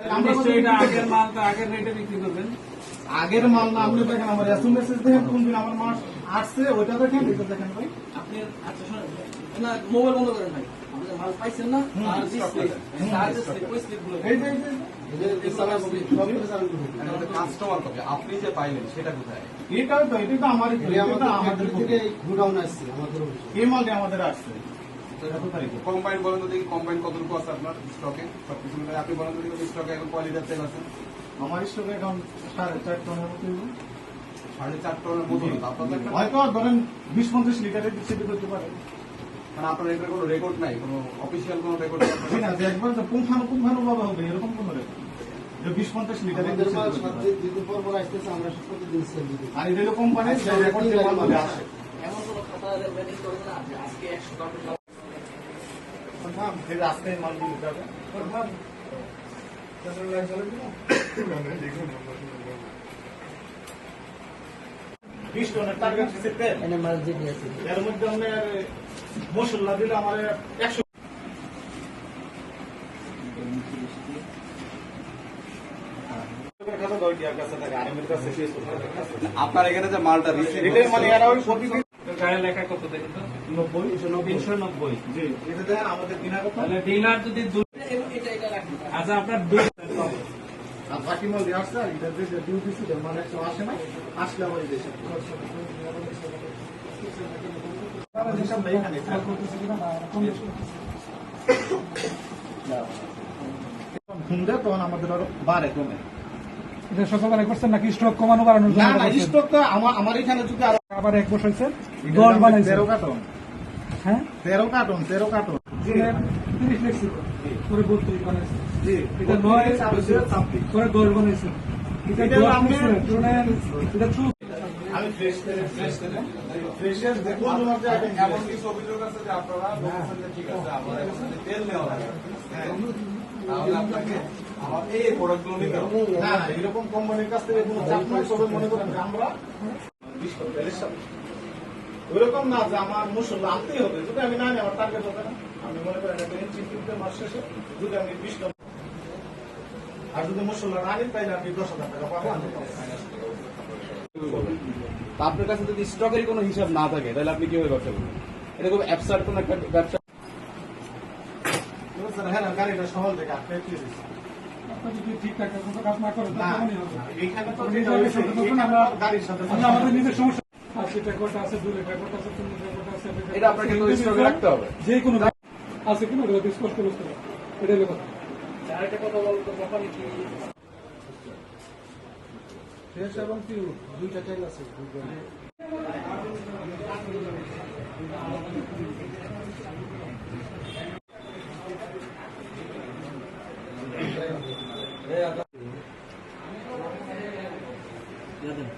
আগের মাল তো আগের রেটে বিক্রি করবেন। আগের মাল না, আপনি দেখেন আমার এসএমএস দেখেন কোন দিন আমার মাল আসছে ওইটা দেখেন, এটা দেখেন ভাই। আপনি আচ্ছা শোনেন না, মোবাইল বন্ধ করেন ভাই। আপনি মাল পাইছেন না, আর কাস্টমার কবে আপনি যে পাইলেন সেটা কোথায়? এটা তো আমাদের গোডাউন আসছে আমাদের, এই মালটা আমাদের আসছে। কম্বাইন বলেন তো দেখি, কম্বাইন কতটুকু আছে আপনার স্টকে? সবকিছু মিলে আপনি বলেন তো দেখি স্টকে এখন কয় লিটার তেল আছে? আমার স্টকে এখন 4.5 টনের মতো। 4.5 টনের মতো আপনাদের হয়তো ধরেন 20-50 লিটারের বেশি করতে পারে। মানে আপনার এটার কোনো রেকর্ড নাই, কোনো অফিসিয়াল কোনো রেকর্ড ঠিক আছে, একবার তো পুঙ্খানু ভাবে হবে এরকম কোন রেকর্ড যে 20-50 লিটারের আমাদের বেশি মাল করতে পারে। যেদিন পর আসতেছে আমরা প্রতিদিন সেল দিই। আর এটা কোম্পানি যে রেকর্ড দিয়ে মাল আসে। এমন কোনো কথা ম্যানেজ করেন না যে আজকে 100 কার্টন কনফার্ম যে আজকে মাল দিতে যাবে কনফার্ম। 20 টনের টার্গেট সেটে এনে মাল যেটি আছে এর মধ্যে আমরা মশলা দিলে আমার 100 আপনার এখানে যে মালটা রিসিভ এটাই মানে এরা ওই প্রতিদিন গায়ে লেখা কত দেখেন তো? 390। জি। এটা দেখেন আমাদের দিনা কত। তাহলে ডিনার যদি এটা রাখুন। আচ্ছা আপনার দুই আর বাকি মাল দিয়ে আসছে, আর এটা যে ডিউটি ছিল মানে একটু আসে না, আসলে আমার এই দেশে ফোন দেয় তখন আমাদের আরো বাড়ে কমে। এটা সকালে করছেন নাকি স্টক কমানো বাড়ানোর না জন্য? না, স্টক তো আমার এখানে যদি আরো আবার 1 বছর হয়েছে 10 বানাইছে। 13 কার্টন। হ্যাঁ 13 কার্টন 13 কার্টন। 30 লিখছিল পরে 32 বানাইছে। জি, এটা 9 চাপি। পরে 10 বানাইছে। এটা এটা 10 আপনি- লিখছে, শুনেন, এটা ট্রু। আমি ফ্রেশ দেখুন তোমার যে আইটেম এমন কিছু অভিযোগ আছে যে আপনারা বলছেন যে ঠিক আছে আপনারা এখান থেকে তেল নেওয়া লাগে, তাহলে আপনাকে আমার এই প্রোডাক্টগুলো নিতে হবে। না না, এরকম কোম্পানির কাছ থেকে কোনো চাপ নাই। সবাই মনে করেন যে আমরা ওইরকম না যে আমার মশলা আনতেই হবে, যদি আমি না নিই আমার টার্গেট হবে না। আমি মনে করেন একটা ইনস্টিটিউটে মাস শেষে যদি আমি 20 টাকা আর যদি মশলা না নিই তাহলে আমি 10,000 টাকা পাবো। তা আপনার কাছে যদি স্টকের কোনো হিসাব না থাকে তাহলে আপনি কিভাবে ব্যবসা করবেন? এরকম অ্যাবসার্ড কোন একটা ব্যবসা। স্যার হ্যাঁ, গাড়িটা সহজ থেকে আপনি কি দিচ্ছেন? আপনি যদি ঠিকঠাক কোনো কাজ না করেন না, তখনই হবে। এইখানে তো আপনি যেটা গাড়ির হয়েছে, সাথে তখন এখানে আমরা গাড়ির সাথে আমরা আমাদের নিজের সমস্যা আছে, রেকর্ড আছে, 2 রেকর্ড আছে, 3 রেকর্ড আছে। এটা আপনাকে তো স্টকে রাখতে হবে। যে কোনো আছে কিনা ওগুলো স্পষ্ট করতে হবে। এটাই হলো কথা। আরেকটা কথা বলতো, কোম্পানি কি ফ্রেশ এবং পিওর দুইটা তেল আছে। দেন?